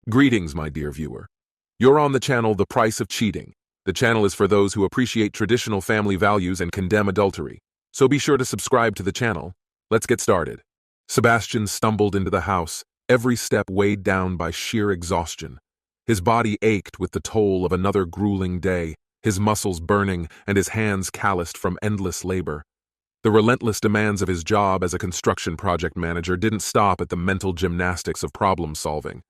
Greetings, my dear viewer. You're on the channel The Price of Cheating. The channel is for those who appreciate traditional family values and condemn adultery. So be sure to subscribe to the channel. Let's get started. Sebastian stumbled into the house, every step weighed down by sheer exhaustion. His body ached with the toll of another grueling day, his muscles burning and his hands calloused from endless labor. The relentless demands of his job as a construction project manager didn't stop at the mental gymnastics of problem solving.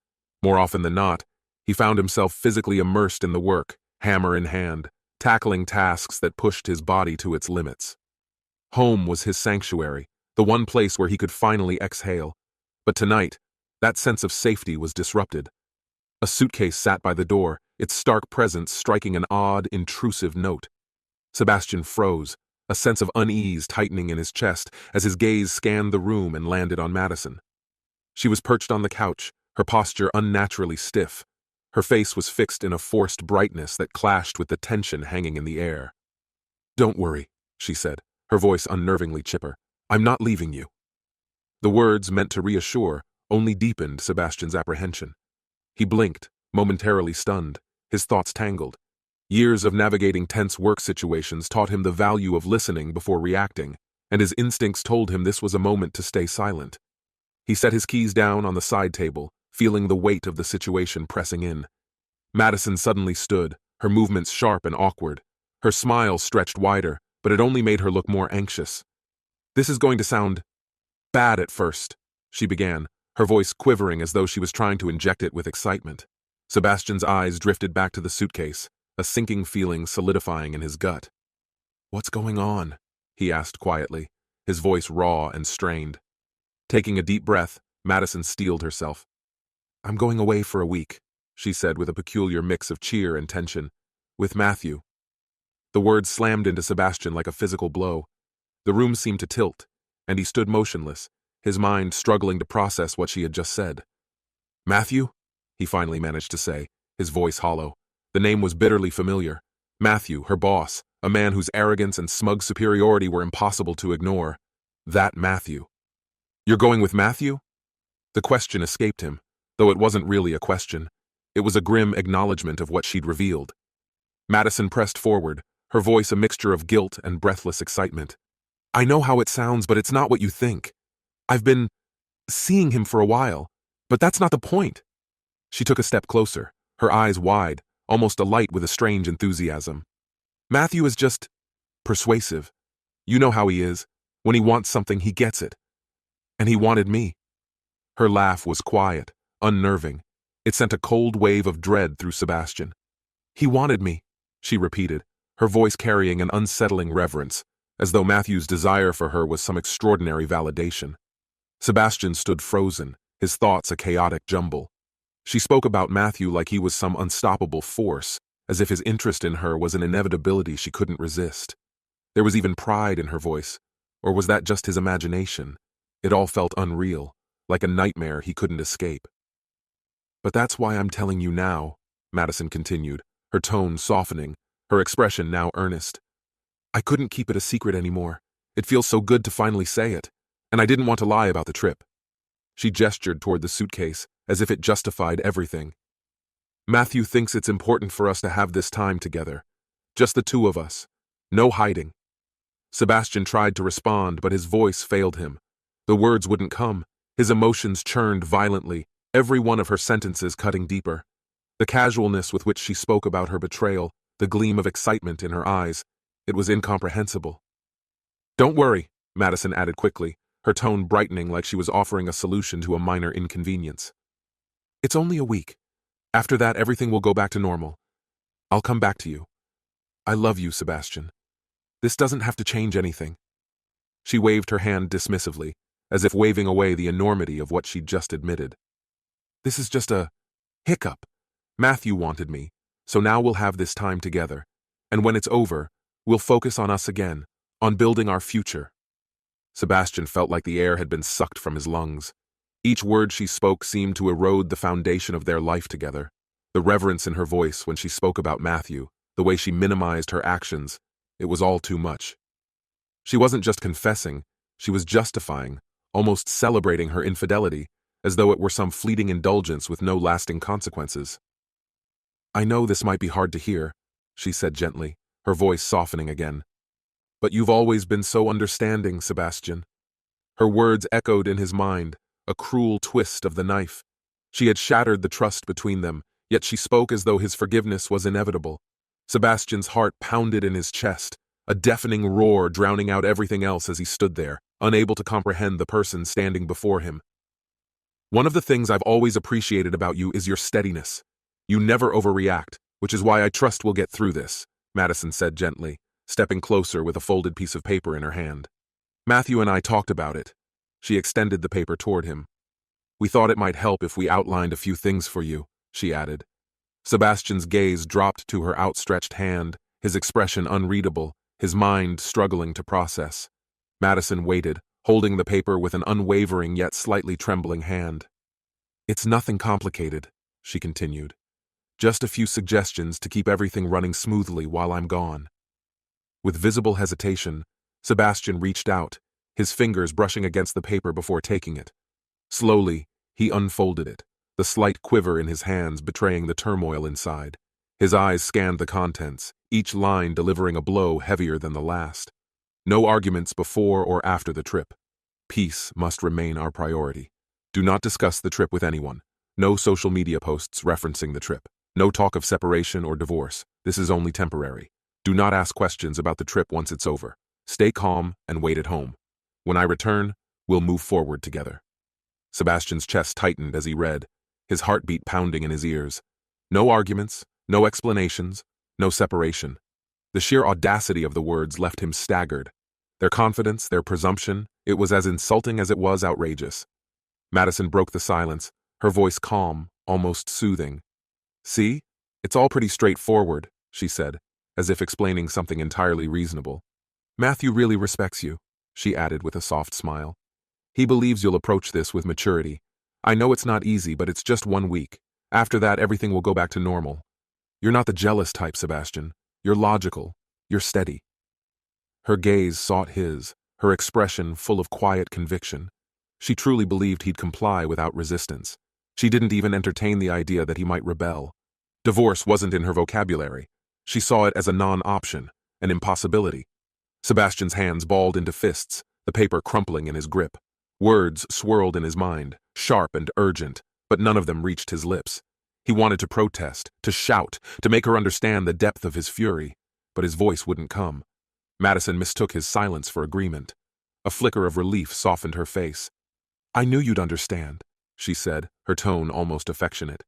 More often than not, he found himself physically immersed in the work, hammer in hand, tackling tasks that pushed his body to its limits. Home was his sanctuary, the one place where he could finally exhale. But tonight, that sense of safety was disrupted. A suitcase sat by the door, its stark presence striking an odd, intrusive note. Sebastian froze, a sense of unease tightening in his chest as his gaze scanned the room and landed on Madison. She was perched on the couch, her posture unnaturally stiff. Her face was fixed in a forced brightness that clashed with the tension hanging in the air. "Don't worry," she said, her voice unnervingly chipper. "I'm not leaving you." The words, meant to reassure, only deepened Sebastian's apprehension. He blinked, momentarily stunned, his thoughts tangled. Years of navigating tense work situations taught him the value of listening before reacting, and his instincts told him this was a moment to stay silent. He set his keys down on the side table, feeling the weight of the situation pressing in. Madison suddenly stood, her movements sharp and awkward. Her smile stretched wider, but it only made her look more anxious. "This is going to sound bad at first," she began, her voice quivering as though she was trying to inject it with excitement. Sebastian's eyes drifted back to the suitcase, a sinking feeling solidifying in his gut. "What's going on?" he asked quietly, his voice raw and strained. Taking a deep breath, Madison steeled herself. "I'm going away for a week," she said with a peculiar mix of cheer and tension. "With Matthew." The words slammed into Sebastian like a physical blow. The room seemed to tilt, and he stood motionless, his mind struggling to process what she had just said. "Matthew?" he finally managed to say, his voice hollow. The name was bitterly familiar. Matthew, her boss, a man whose arrogance and smug superiority were impossible to ignore. That Matthew. "You're going with Matthew?" The question escaped him, though it wasn't really a question. It was a grim acknowledgement of what she'd revealed. Madison pressed forward, her voice a mixture of guilt and breathless excitement. "I know how it sounds, but it's not what you think. I've been seeing him for a while, but that's not the point." She took a step closer, her eyes wide, almost alight with a strange enthusiasm. "Matthew is just persuasive. You know how he is. When he wants something, he gets it. And he wanted me." Her laugh was quiet, unnerving. It sent a cold wave of dread through Sebastian. "He wanted me," she repeated, her voice carrying an unsettling reverence, as though Matthew's desire for her was some extraordinary validation. Sebastian stood frozen, his thoughts a chaotic jumble. She spoke about Matthew like he was some unstoppable force, as if his interest in her was an inevitability she couldn't resist. There was even pride in her voice, or was that just his imagination? It all felt unreal, like a nightmare he couldn't escape. "But that's why I'm telling you now," Madison continued, her tone softening, her expression now earnest. "I couldn't keep it a secret anymore. It feels so good to finally say it, and I didn't want to lie about the trip." She gestured toward the suitcase, as if it justified everything. "Matthew thinks it's important for us to have this time together. Just the two of us. No hiding." Sebastian tried to respond, but his voice failed him. The words wouldn't come. His emotions churned violently, every one of her sentences cutting deeper. The casualness with which she spoke about her betrayal, the gleam of excitement in her eyes, it was incomprehensible. "Don't worry," Madison added quickly, her tone brightening like she was offering a solution to a minor inconvenience. "It's only a week. After that, everything will go back to normal. I'll come back to you. I love you, Sebastian. This doesn't have to change anything." She waved her hand dismissively, as if waving away the enormity of what she'd just admitted. "This is just a hiccup. Matthew wanted me, so now we'll have this time together. And when it's over, we'll focus on us again, on building our future." Sebastian felt like the air had been sucked from his lungs. Each word she spoke seemed to erode the foundation of their life together. The reverence in her voice when she spoke about Matthew, the way she minimized her actions, it was all too much. She wasn't just confessing, she was justifying, almost celebrating her infidelity, as though it were some fleeting indulgence with no lasting consequences. "I know this might be hard to hear," she said gently, her voice softening again. "But you've always been so understanding, Sebastian." Her words echoed in his mind, a cruel twist of the knife. She had shattered the trust between them, yet she spoke as though his forgiveness was inevitable. Sebastian's heart pounded in his chest, a deafening roar drowning out everything else as he stood there, unable to comprehend the person standing before him. "One of the things I've always appreciated about you is your steadiness. You never overreact, which is why I trust we'll get through this," Madison said gently, stepping closer with a folded piece of paper in her hand. "Matthew and I talked about it." She extended the paper toward him. "We thought it might help if we outlined a few things for you," she added. Sebastian's gaze dropped to her outstretched hand, his expression unreadable, his mind struggling to process. Madison waited, holding the paper with an unwavering yet slightly trembling hand. "It's nothing complicated," she continued. "Just a few suggestions to keep everything running smoothly while I'm gone." With visible hesitation, Sebastian reached out, his fingers brushing against the paper before taking it. Slowly, he unfolded it, the slight quiver in his hands betraying the turmoil inside. His eyes scanned the contents, each line delivering a blow heavier than the last. "No arguments before or after the trip. Peace must remain our priority. Do not discuss the trip with anyone. No social media posts referencing the trip. No talk of separation or divorce. This is only temporary. Do not ask questions about the trip once it's over. Stay calm and wait at home. When I return, we'll move forward together." Sebastian's chest tightened as he read, his heartbeat pounding in his ears. No arguments, no explanations, no separation. The sheer audacity of the words left him staggered. Their confidence, their presumption, it was as insulting as it was outrageous. Madison broke the silence, her voice calm, almost soothing. "See? It's all pretty straightforward," she said, as if explaining something entirely reasonable. "Matthew really respects you," she added with a soft smile. "He believes you'll approach this with maturity. I know it's not easy, but it's just 1 week. After that, everything will go back to normal. You're not the jealous type, Sebastian. You're logical. You're steady." Her gaze sought his, her expression full of quiet conviction. She truly believed he'd comply without resistance. She didn't even entertain the idea that he might rebel. Divorce wasn't in her vocabulary. She saw it as a non-option, an impossibility. Sebastian's hands balled into fists, the paper crumpling in his grip. Words swirled in his mind, sharp and urgent, but none of them reached his lips. He wanted to protest, to shout, to make her understand the depth of his fury, but his voice wouldn't come. Madison mistook his silence for agreement. A flicker of relief softened her face. "I knew you'd understand," she said, her tone almost affectionate.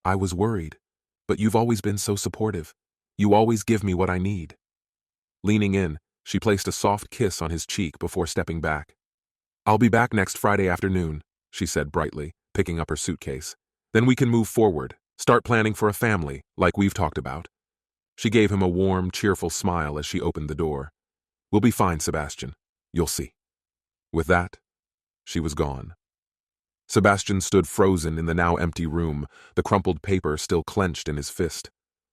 "I was worried, but you've always been so supportive. You always give me what I need." Leaning in, she placed a soft kiss on his cheek before stepping back. "I'll be back next Friday afternoon," she said brightly, picking up her suitcase. "Then we can move forward, start planning for a family, like we've talked about." She gave him a warm, cheerful smile as she opened the door. "We'll be fine, Sebastian. You'll see." With that, she was gone. Sebastian stood frozen in the now empty room, the crumpled paper still clenched in his fist.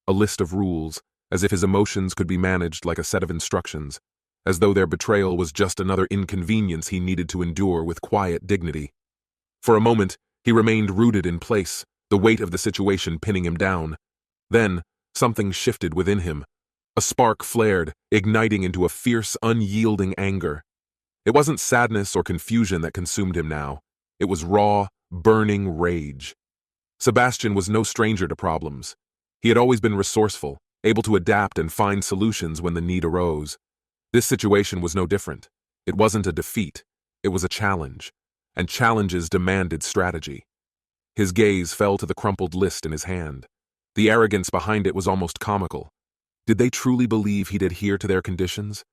A list of rules, as if his emotions could be managed like a set of instructions, as though their betrayal was just another inconvenience he needed to endure with quiet dignity. For a moment, he remained rooted in place, the weight of the situation pinning him down. Then, something shifted within him. A spark flared, igniting into a fierce, unyielding anger. It wasn't sadness or confusion that consumed him now. It was raw, burning rage. Sebastian was no stranger to problems. He had always been resourceful, able to adapt and find solutions when the need arose. This situation was no different. It wasn't a defeat. It was a challenge. And challenges demanded strategy. His gaze fell to the crumpled list in his hand. The arrogance behind it was almost comical. Did they truly believe he'd adhere to their conditions?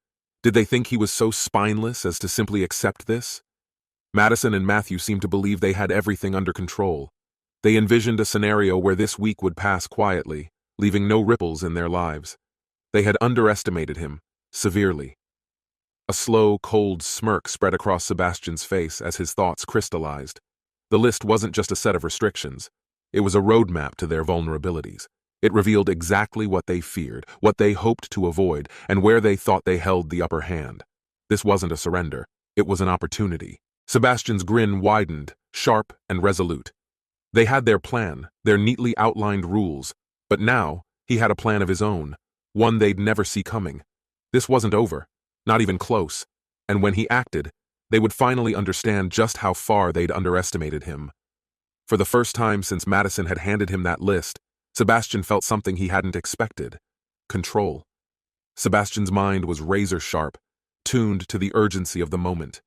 Did they think he was so spineless as to simply accept this? Madison and Matthew seemed to believe they had everything under control. They envisioned a scenario where this week would pass quietly, leaving no ripples in their lives. They had underestimated him, severely. A slow, cold smirk spread across Sebastian's face as his thoughts crystallized. The list wasn't just a set of restrictions. It was a roadmap to their vulnerabilities. It revealed exactly what they feared, what they hoped to avoid, and where they thought they held the upper hand. This wasn't a surrender. It was an opportunity. Sebastian's grin widened, sharp and resolute. They had their plan, their neatly outlined rules, but now he had a plan of his own, one they'd never see coming. This wasn't over, not even close, and when he acted, they would finally understand just how far they'd underestimated him. For the first time since Madison had handed him that list, Sebastian felt something he hadn't expected: control. Sebastian's mind was razor sharp, tuned to the urgency of the moment.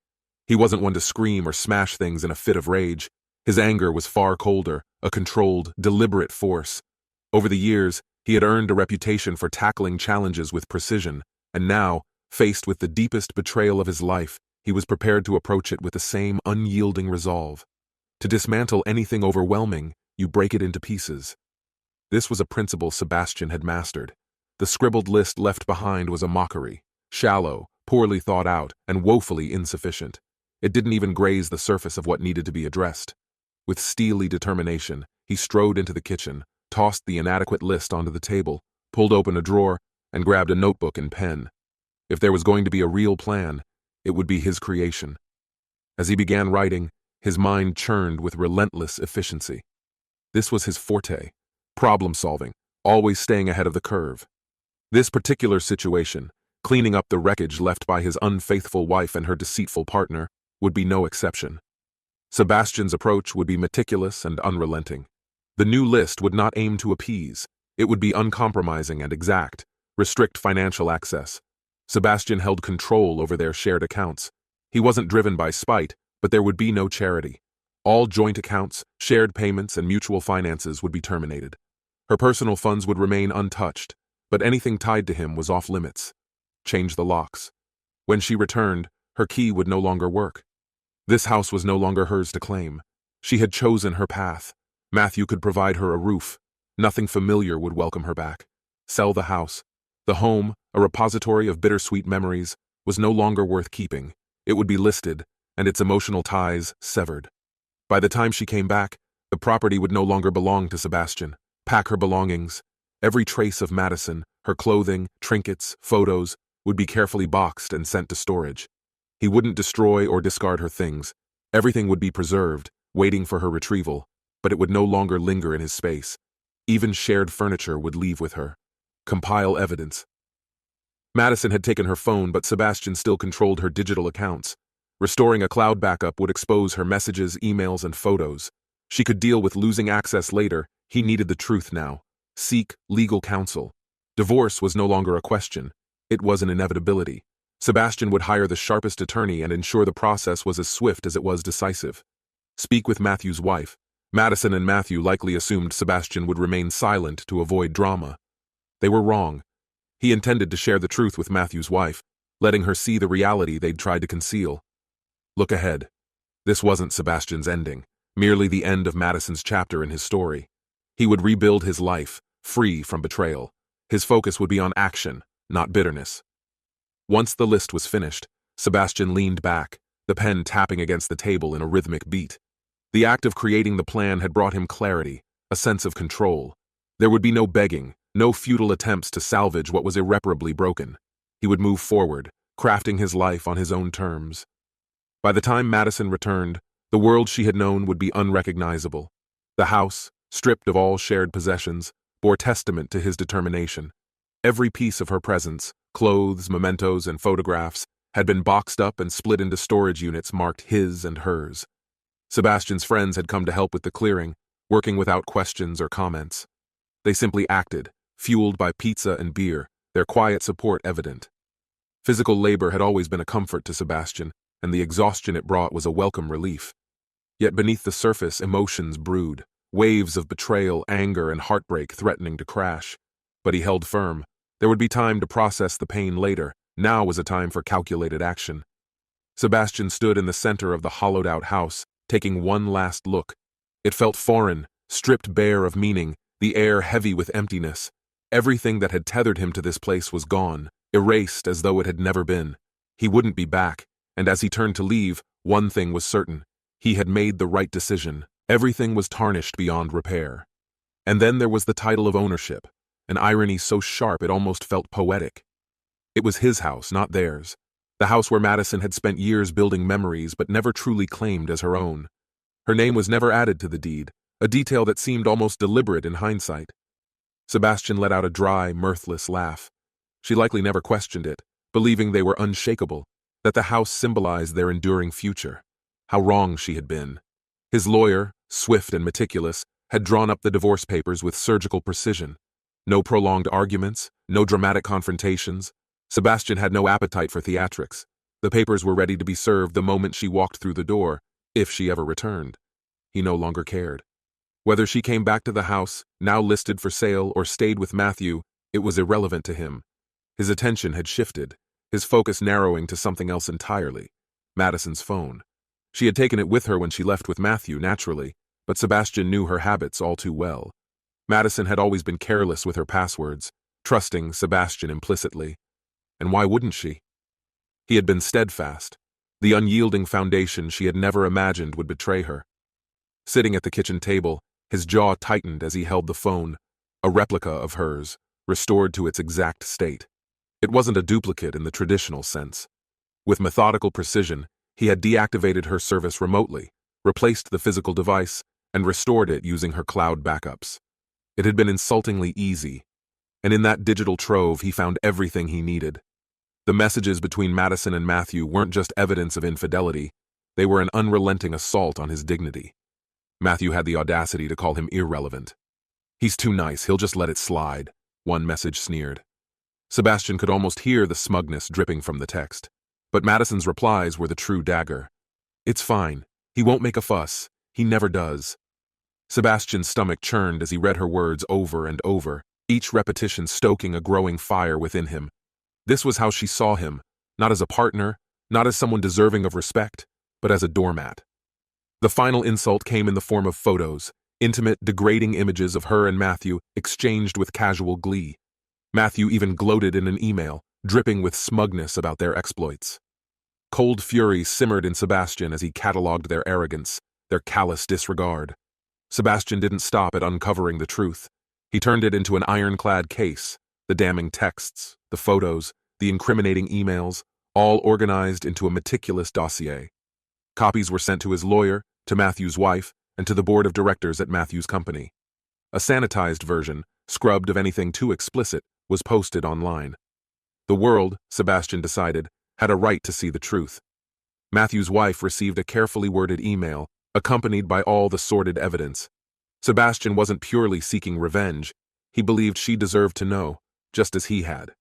He wasn't one to scream or smash things in a fit of rage. His anger was far colder, a controlled, deliberate force. Over the years, he had earned a reputation for tackling challenges with precision, and now, faced with the deepest betrayal of his life, he was prepared to approach it with the same unyielding resolve. To dismantle anything overwhelming, you break it into pieces. This was a principle Sebastian had mastered. The scribbled list left behind was a mockery, shallow, poorly thought out, and woefully insufficient. It didn't even graze the surface of what needed to be addressed. With steely determination, he strode into the kitchen, tossed the inadequate list onto the table, pulled open a drawer, and grabbed a notebook and pen. If there was going to be a real plan, it would be his creation. As he began writing, his mind churned with relentless efficiency. This was his forte: problem-solving, always staying ahead of the curve. This particular situation, cleaning up the wreckage left by his unfaithful wife and her deceitful partner, would be no exception. Sebastian's approach would be meticulous and unrelenting. The new list would not aim to appease. It would be uncompromising and exact, restrict financial access. Sebastian held control over their shared accounts. He wasn't driven by spite, but there would be no charity. All joint accounts, shared payments, and mutual finances would be terminated. Her personal funds would remain untouched, but anything tied to him was off limits. Change the locks. When she returned, her key would no longer work. This house was no longer hers to claim. She had chosen her path. Matthew could provide her a roof. Nothing familiar would welcome her back. Sell the house. The home, a repository of bittersweet memories, was no longer worth keeping. It would be listed, and its emotional ties severed. By the time she came back, the property would no longer belong to Sebastian. Pack her belongings. Every trace of Madison, her clothing, trinkets, photos, would be carefully boxed and sent to storage. He wouldn't destroy or discard her things. Everything would be preserved, waiting for her retrieval, but it would no longer linger in his space. Even shared furniture would leave with her. Compile evidence. Madison had taken her phone, but Sebastian still controlled her digital accounts. Restoring a cloud backup would expose her messages, emails, and photos. She could deal with losing access later. He needed the truth now. Seek legal counsel. Divorce was no longer a question. It was an inevitability. Sebastian would hire the sharpest attorney and ensure the process was as swift as it was decisive. Speak with Matthew's wife. Madison and Matthew likely assumed Sebastian would remain silent to avoid drama. They were wrong. He intended to share the truth with Matthew's wife, letting her see the reality they'd tried to conceal. Look ahead. This wasn't Sebastian's ending, merely the end of Madison's chapter in his story. He would rebuild his life, free from betrayal. His focus would be on action, not bitterness. Once the list was finished, Sebastian leaned back, the pen tapping against the table in a rhythmic beat. The act of creating the plan had brought him clarity, a sense of control. There would be no begging, no futile attempts to salvage what was irreparably broken. He would move forward, crafting his life on his own terms. By the time Madison returned, the world she had known would be unrecognizable. The house, stripped of all shared possessions, bore testament to his determination. Every piece of her presence, clothes, mementos, and photographs, had been boxed up and split into storage units marked his and hers. Sebastian's friends had come to help with the clearing, working without questions or comments. They simply acted, fueled by pizza and beer, their quiet support evident. Physical labor had always been a comfort to Sebastian, and the exhaustion it brought was a welcome relief. Yet beneath the surface, emotions brewed, waves of betrayal, anger, and heartbreak threatening to crash. But he held firm. There would be time to process the pain later. Now was a time for calculated action. Sebastian stood in the center of the hollowed-out house, taking one last look. It felt foreign, stripped bare of meaning, the air heavy with emptiness. Everything that had tethered him to this place was gone, erased as though it had never been. He wouldn't be back, and as he turned to leave, one thing was certain. He had made the right decision. Everything was tarnished beyond repair. And then there was the title of ownership, an irony so sharp it almost felt poetic. It was his house, not theirs. The house where Madison had spent years building memories but never truly claimed as her own. Her name was never added to the deed, a detail that seemed almost deliberate in hindsight. Sebastian let out a dry, mirthless laugh. She likely never questioned it, believing they were unshakable, that the house symbolized their enduring future. How wrong she had been. His lawyer, swift and meticulous, had drawn up the divorce papers with surgical precision. No prolonged arguments, no dramatic confrontations. Sebastian had no appetite for theatrics. The papers were ready to be served the moment she walked through the door, if she ever returned. He no longer cared. Whether she came back to the house, now listed for sale, or stayed with Matthew, it was irrelevant to him. His attention had shifted, his focus narrowing to something else entirely. Madison's phone. She had taken it with her when she left with Matthew, naturally, but Sebastian knew her habits all too well. Madison had always been careless with her passwords, trusting Sebastian implicitly. And why wouldn't she? He had been steadfast, the unyielding foundation she had never imagined would betray her. Sitting at the kitchen table, his jaw tightened as he held the phone, a replica of hers, restored to its exact state. It wasn't a duplicate in the traditional sense. With methodical precision, he had deactivated her service remotely, replaced the physical device, and restored it using her cloud backups. It had been insultingly easy, and in that digital trove he found everything he needed. The messages between Madison and Matthew weren't just evidence of infidelity, they were an unrelenting assault on his dignity. Matthew had the audacity to call him irrelevant. "He's too nice, he'll just let it slide," one message sneered. Sebastian could almost hear the smugness dripping from the text, but Madison's replies were the true dagger. "It's fine, he won't make a fuss, he never does." Sebastian's stomach churned as he read her words over and over, each repetition stoking a growing fire within him. This was how she saw him, not as a partner, not as someone deserving of respect, but as a doormat. The final insult came in the form of photos, intimate, degrading images of her and Matthew exchanged with casual glee. Matthew even gloated in an email, dripping with smugness about their exploits. Cold fury simmered in Sebastian as he catalogued their arrogance, their callous disregard. Sebastian didn't stop at uncovering the truth. He turned it into an ironclad case, the damning texts, the photos, the incriminating emails, all organized into a meticulous dossier. Copies were sent to his lawyer, to Matthew's wife, and to the board of directors at Matthew's company. A sanitized version, scrubbed of anything too explicit, was posted online. The world, Sebastian decided, had a right to see the truth. Matthew's wife received a carefully worded email, accompanied by all the sordid evidence. Sebastian wasn't purely seeking revenge. He believed she deserved to know, just as he had.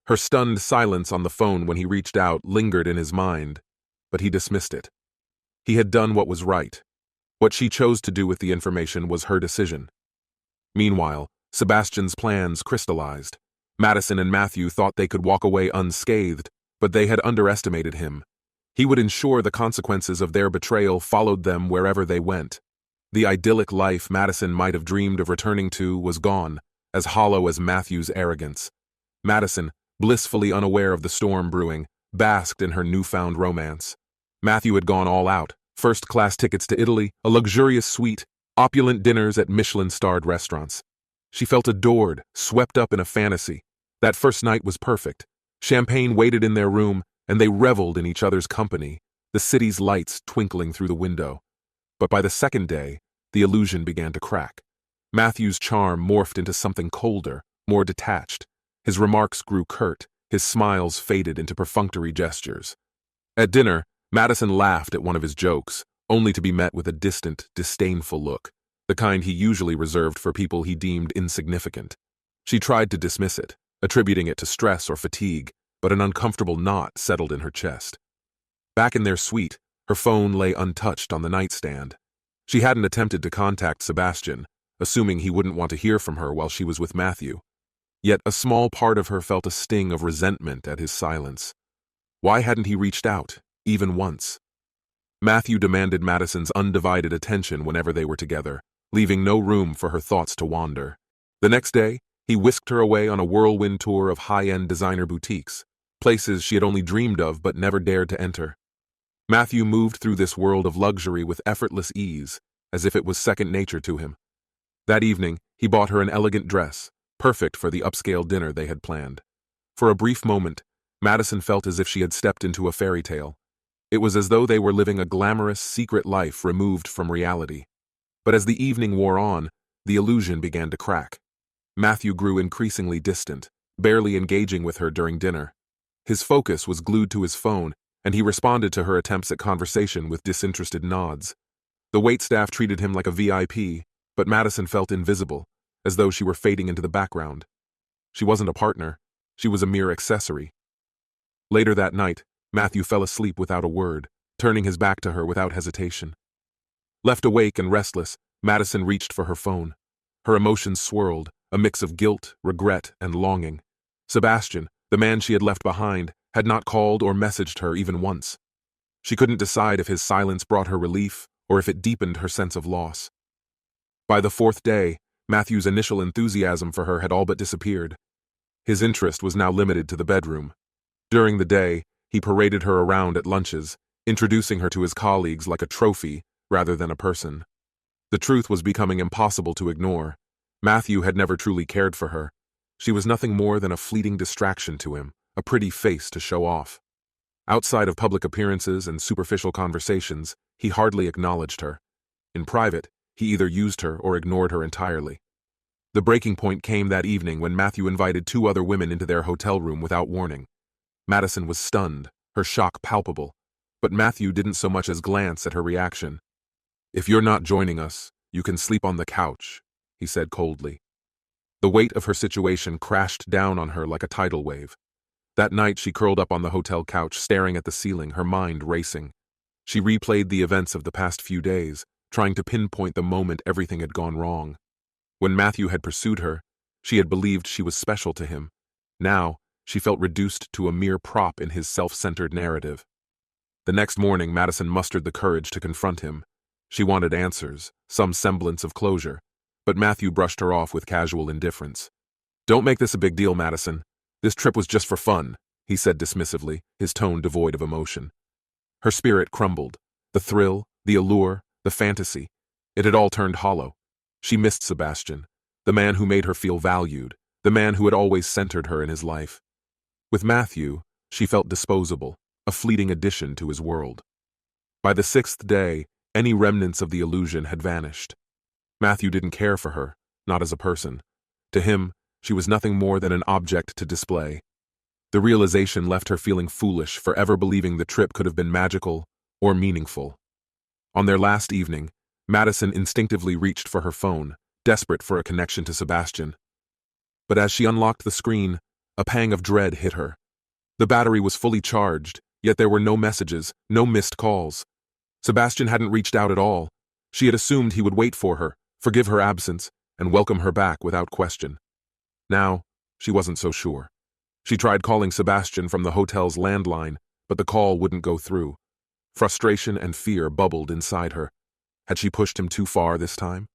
Her stunned silence on the phone when he reached out lingered in his mind, but he dismissed it. He had done what was right. What she chose to do with the information was her decision. Meanwhile, Sebastian's plans crystallized. Madison and Matthew thought they could walk away unscathed, but they had underestimated him. He would ensure the consequences of their betrayal followed them wherever they went. The idyllic life Madison might have dreamed of returning to was gone, as hollow as Matthew's arrogance. Madison, blissfully unaware of the storm brewing, basked in her newfound romance. Matthew had gone all out, first-class tickets to Italy, a luxurious suite, opulent dinners at Michelin-starred restaurants. She felt adored, swept up in a fantasy. That first night was perfect. Champagne waited in their room, and they reveled in each other's company, the city's lights twinkling through the window. But by the second day, the illusion began to crack. Matthew's charm morphed into something colder, more detached. His remarks grew curt, his smiles faded into perfunctory gestures. At dinner, Madison laughed at one of his jokes, only to be met with a distant, disdainful look, the kind he usually reserved for people he deemed insignificant. She tried to dismiss it, attributing it to stress or fatigue, but an uncomfortable knot settled in her chest. Back in their suite, her phone lay untouched on the nightstand. She hadn't attempted to contact Sebastian, assuming he wouldn't want to hear from her while she was with Matthew. Yet a small part of her felt a sting of resentment at his silence. Why hadn't he reached out, even once? Matthew demanded Madison's undivided attention whenever they were together, leaving no room for her thoughts to wander. The next day, he whisked her away on a whirlwind tour of high-end designer boutiques, places she had only dreamed of but never dared to enter. Matthew moved through this world of luxury with effortless ease, as if it was second nature to him. That evening, he bought her an elegant dress, perfect for the upscale dinner they had planned. For a brief moment, Madison felt as if she had stepped into a fairy tale. It was as though they were living a glamorous, secret life removed from reality. But as the evening wore on, the illusion began to crack. Matthew grew increasingly distant, barely engaging with her during dinner. His focus was glued to his phone, and he responded to her attempts at conversation with disinterested nods. The waitstaff treated him like a VIP, but Madison felt invisible, as though she were fading into the background. She wasn't a partner, she was a mere accessory. Later that night, Matthew fell asleep without a word, turning his back to her without hesitation. Left awake and restless, Madison reached for her phone. Her emotions swirled, a mix of guilt, regret, and longing. Sebastian, the man she had left behind, had not called or messaged her even once. She couldn't decide if his silence brought her relief or if it deepened her sense of loss. By the fourth day, Matthew's initial enthusiasm for her had all but disappeared. His interest was now limited to the bedroom. During the day, he paraded her around at lunches, introducing her to his colleagues like a trophy rather than a person. The truth was becoming impossible to ignore. Matthew had never truly cared for her. She was nothing more than a fleeting distraction to him, a pretty face to show off. Outside of public appearances and superficial conversations, he hardly acknowledged her. In private, he either used her or ignored her entirely. The breaking point came that evening when Matthew invited two other women into their hotel room without warning. Madison was stunned, her shock palpable, but Matthew didn't so much as glance at her reaction. "If you're not joining us, you can sleep on the couch," he said coldly. The weight of her situation crashed down on her like a tidal wave. That night she curled up on the hotel couch, staring at the ceiling, her mind racing. She replayed the events of the past few days, trying to pinpoint the moment everything had gone wrong. When Matthew had pursued her, she had believed she was special to him. Now, she felt reduced to a mere prop in his self-centered narrative. The next morning, Madison mustered the courage to confront him. She wanted answers, some semblance of closure, but Matthew brushed her off with casual indifference. "Don't make this a big deal, Madison. This trip was just for fun," he said dismissively, his tone devoid of emotion. Her spirit crumbled. The thrill, the allure, the fantasy. It had all turned hollow. She missed Sebastian, the man who made her feel valued, the man who had always centered her in his life. With Matthew, she felt disposable, a fleeting addition to his world. By the sixth day, any remnants of the illusion had vanished. Matthew didn't care for her, not as a person. To him, she was nothing more than an object to display. The realization left her feeling foolish for ever believing the trip could have been magical or meaningful. On their last evening, Madison instinctively reached for her phone, desperate for a connection to Sebastian. But as she unlocked the screen, a pang of dread hit her. The battery was fully charged, yet there were no messages, no missed calls. Sebastian hadn't reached out at all. She had assumed he would wait for her, forgive her absence, and welcome her back without question. Now, she wasn't so sure. She tried calling Sebastian from the hotel's landline, but the call wouldn't go through. Frustration and fear bubbled inside her. Had she pushed him too far this time?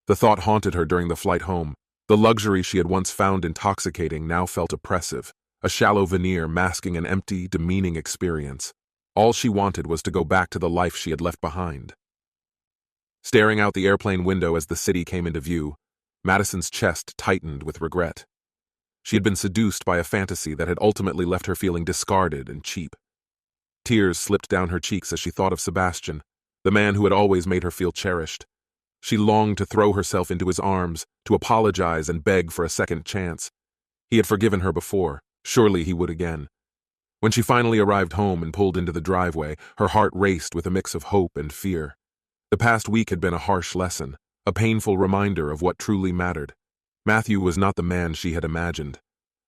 The thought haunted her during the flight home. The luxury she had once found intoxicating now felt oppressive, a shallow veneer masking an empty, demeaning experience. All she wanted was to go back to the life she had left behind. Staring out the airplane window as the city came into view, Madison's chest tightened with regret. She had been seduced by a fantasy that had ultimately left her feeling discarded and cheap. Tears slipped down her cheeks as she thought of Sebastian, the man who had always made her feel cherished. She longed to throw herself into his arms, to apologize and beg for a second chance. He had forgiven her before, surely he would again. When she finally arrived home and pulled into the driveway, her heart raced with a mix of hope and fear. The past week had been a harsh lesson, a painful reminder of what truly mattered. Matthew was not the man she had imagined.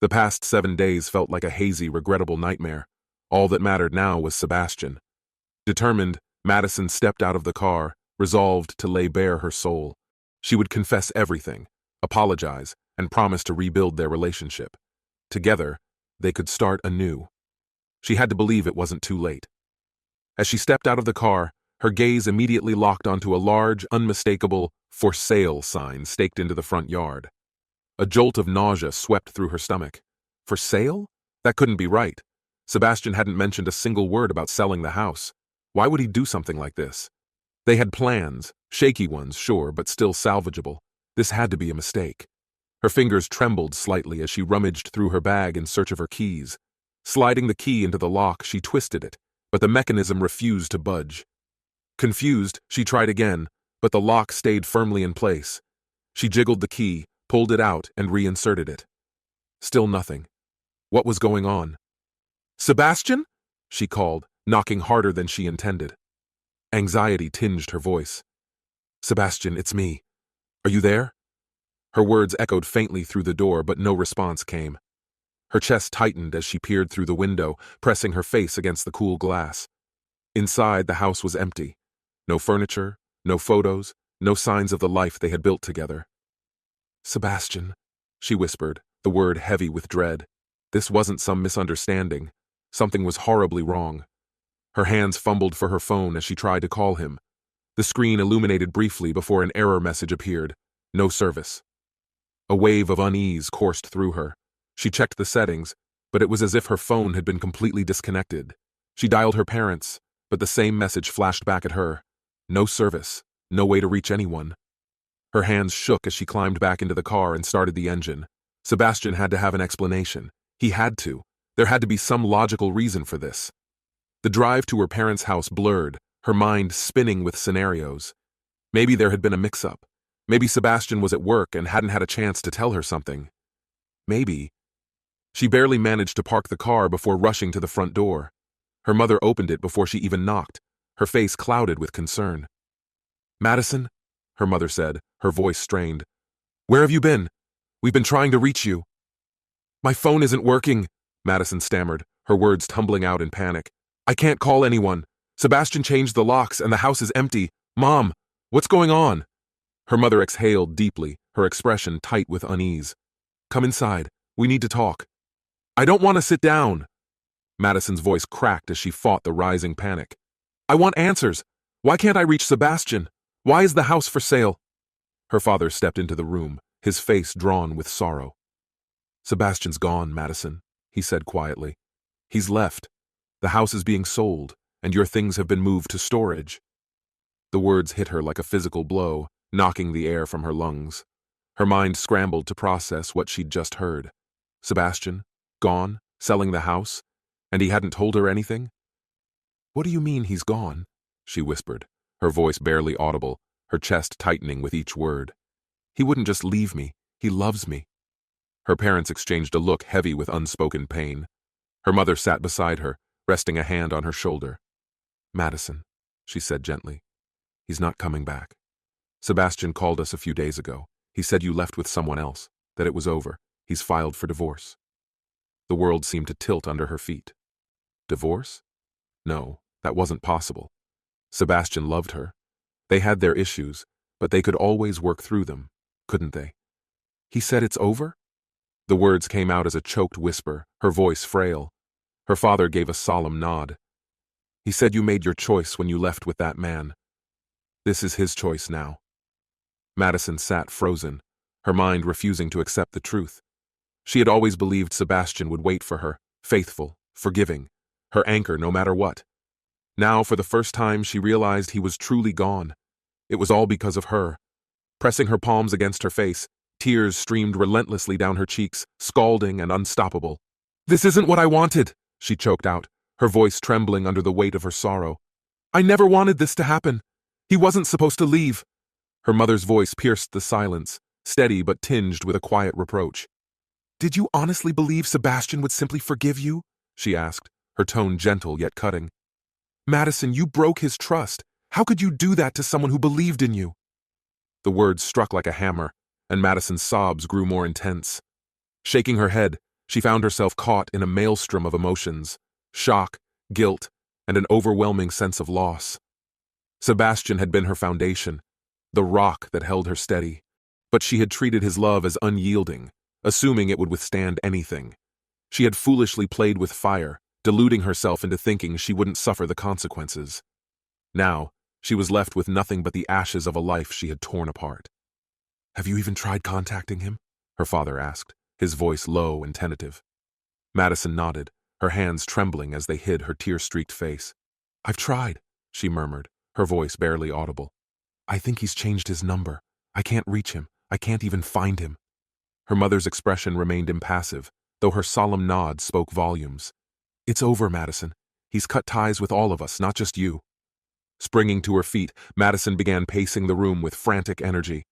The past 7 days felt like a hazy, regrettable nightmare. All that mattered now was Sebastian. Determined, Madison stepped out of the car, resolved to lay bare her soul. She would confess everything, apologize, and promise to rebuild their relationship. Together, they could start anew. She had to believe it wasn't too late. As she stepped out of the car, her gaze immediately locked onto a large, unmistakable "For Sale" sign staked into the front yard. A jolt of nausea swept through her stomach. For sale? That couldn't be right. Sebastian hadn't mentioned a single word about selling the house. Why would he do something like this? They had plans, shaky ones, sure, but still salvageable. This had to be a mistake. Her fingers trembled slightly as she rummaged through her bag in search of her keys. Sliding the key into the lock, she twisted it, but the mechanism refused to budge. Confused, she tried again, but the lock stayed firmly in place. She jiggled the key, pulled it out, and reinserted it. Still nothing. What was going on? "Sebastian?" she called, knocking harder than she intended. Anxiety tinged her voice. "Sebastian, it's me. Are you there?" Her words echoed faintly through the door, but no response came. Her chest tightened as she peered through the window, pressing her face against the cool glass. Inside, the house was empty. No furniture, no photos, no signs of the life they had built together. "Sebastian," she whispered, the word heavy with dread. This wasn't some misunderstanding. Something was horribly wrong. Her hands fumbled for her phone as she tried to call him. The screen illuminated briefly before an error message appeared. No service. A wave of unease coursed through her. She checked the settings, but it was as if her phone had been completely disconnected. She dialed her parents, but the same message flashed back at her. No service. No way to reach anyone. Her hands shook as she climbed back into the car and started the engine. Sebastian had to have an explanation. He had to. There had to be some logical reason for this. The drive to her parents' house blurred, her mind spinning with scenarios. Maybe there had been a mix-up. Maybe Sebastian was at work and hadn't had a chance to tell her something. Maybe. She barely managed to park the car before rushing to the front door. Her mother opened it before she even knocked, her face clouded with concern. "Madison," her mother said, her voice strained. "Where have you been? We've been trying to reach you." "My phone isn't working," Madison stammered, her words tumbling out in panic. "I can't call anyone. Sebastian changed the locks and the house is empty. Mom, what's going on?" Her mother exhaled deeply, her expression tight with unease. "Come inside. We need to talk." "I don't want to sit down." Madison's voice cracked as she fought the rising panic. "I want answers. Why can't I reach Sebastian? Why is the house for sale?" Her father stepped into the room, his face drawn with sorrow. "Sebastian's gone, Madison," he said quietly. "He's left. The house is being sold, and your things have been moved to storage." The words hit her like a physical blow, knocking the air from her lungs. Her mind scrambled to process what she'd just heard. Sebastian, gone, selling the house, and he hadn't told her anything? "What do you mean he's gone?" she whispered, her voice barely audible, her chest tightening with each word. "He wouldn't just leave me. He loves me." Her parents exchanged a look heavy with unspoken pain. Her mother sat beside her, resting a hand on her shoulder. "Madison," she said gently, "he's not coming back. Sebastian called us a few days ago. He said you left with someone else, that it was over. He's filed for divorce." The world seemed to tilt under her feet. Divorce? No, that wasn't possible. Sebastian loved her. They had their issues, but they could always work through them, couldn't they? "He said it's over?" The words came out as a choked whisper, her voice frail. Her father gave a solemn nod. "He said you made your choice when you left with that man. This is his choice now." Madison sat frozen, her mind refusing to accept the truth. She had always believed Sebastian would wait for her, faithful, forgiving, her anchor no matter what. Now, for the first time, she realized he was truly gone. It was all because of her. Pressing her palms against her face, tears streamed relentlessly down her cheeks, scalding and unstoppable. "This isn't what I wanted," she choked out, her voice trembling under the weight of her sorrow. "I never wanted this to happen. He wasn't supposed to leave." Her mother's voice pierced the silence, steady but tinged with a quiet reproach. "Did you honestly believe Sebastian would simply forgive you?" she asked, her tone gentle yet cutting. "Madison, you broke his trust. How could you do that to someone who believed in you?" The words struck like a hammer, and Madison's sobs grew more intense. Shaking her head, she found herself caught in a maelstrom of emotions: shock, guilt, and an overwhelming sense of loss. Sebastian had been her foundation, the rock that held her steady, but she had treated his love as unyielding, assuming it would withstand anything. She had foolishly played with fire, deluding herself into thinking she wouldn't suffer the consequences. Now, she was left with nothing but the ashes of a life she had torn apart. "Have you even tried contacting him?" her father asked, his voice low and tentative. Madison nodded, her hands trembling as they hid her tear-streaked face. "I've tried," she murmured, her voice barely audible. "I think he's changed his number. I can't reach him. I can't even find him." Her mother's expression remained impassive, though her solemn nod spoke volumes. "It's over, Madison. He's cut ties with all of us, not just you. Springing to her feet, Madison began pacing the room with frantic energy.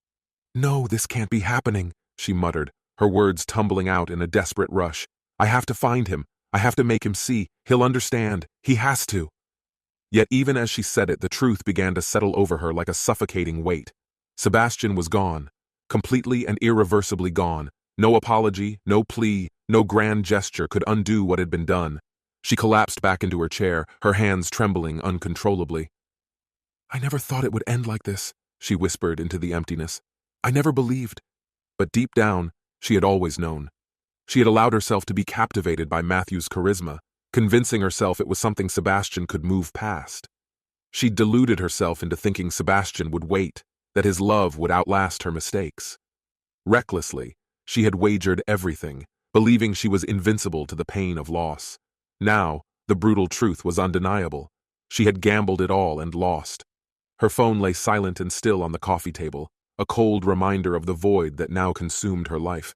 No, this can't be happening, she muttered, her words tumbling out in a desperate rush. I have to find him. I have to make him see. He'll understand. He has to. Yet even as she said it, the truth began to settle over her like a suffocating weight. Sebastian was gone. Completely and irreversibly gone. No apology, no plea, no grand gesture could undo what had been done. She collapsed back into her chair, her hands trembling uncontrollably. I never thought it would end like this, she whispered into the emptiness. I never believed. But deep down, she had always known. She had allowed herself to be captivated by Matthew's charisma, convincing herself it was something Sebastian could move past. She'd deluded herself into thinking Sebastian would wait, that his love would outlast her mistakes. Recklessly, she had wagered everything, believing she was invincible to the pain of loss. Now, the brutal truth was undeniable. She had gambled it all and lost. Her phone lay silent and still on the coffee table, a cold reminder of the void that now consumed her life.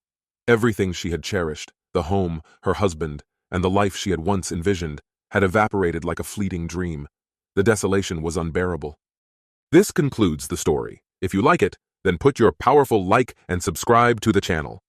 Everything she had cherished, the home, her husband, and the life she had once envisioned, had evaporated like a fleeting dream. The desolation was unbearable. This concludes the story. If you like it, then put your powerful like and subscribe to the channel.